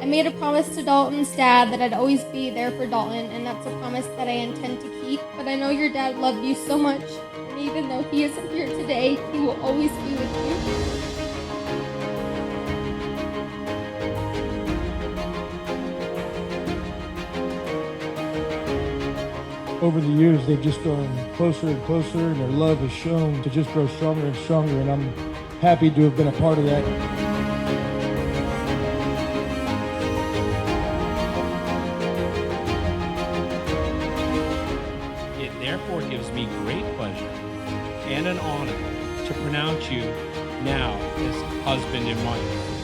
I made a promise to Dalton's dad that I'd always be there for Dalton, and that's a promise that I intend to keep. But I know your dad loved you so much, and even though he isn't here today, he will always be with you. Over the years, they've just grown closer and closer, and their love has shown to just grow stronger and stronger, and I'm happy to have been a part of that. It therefore gives me great pleasure and an honor to pronounce you now as husband and wife.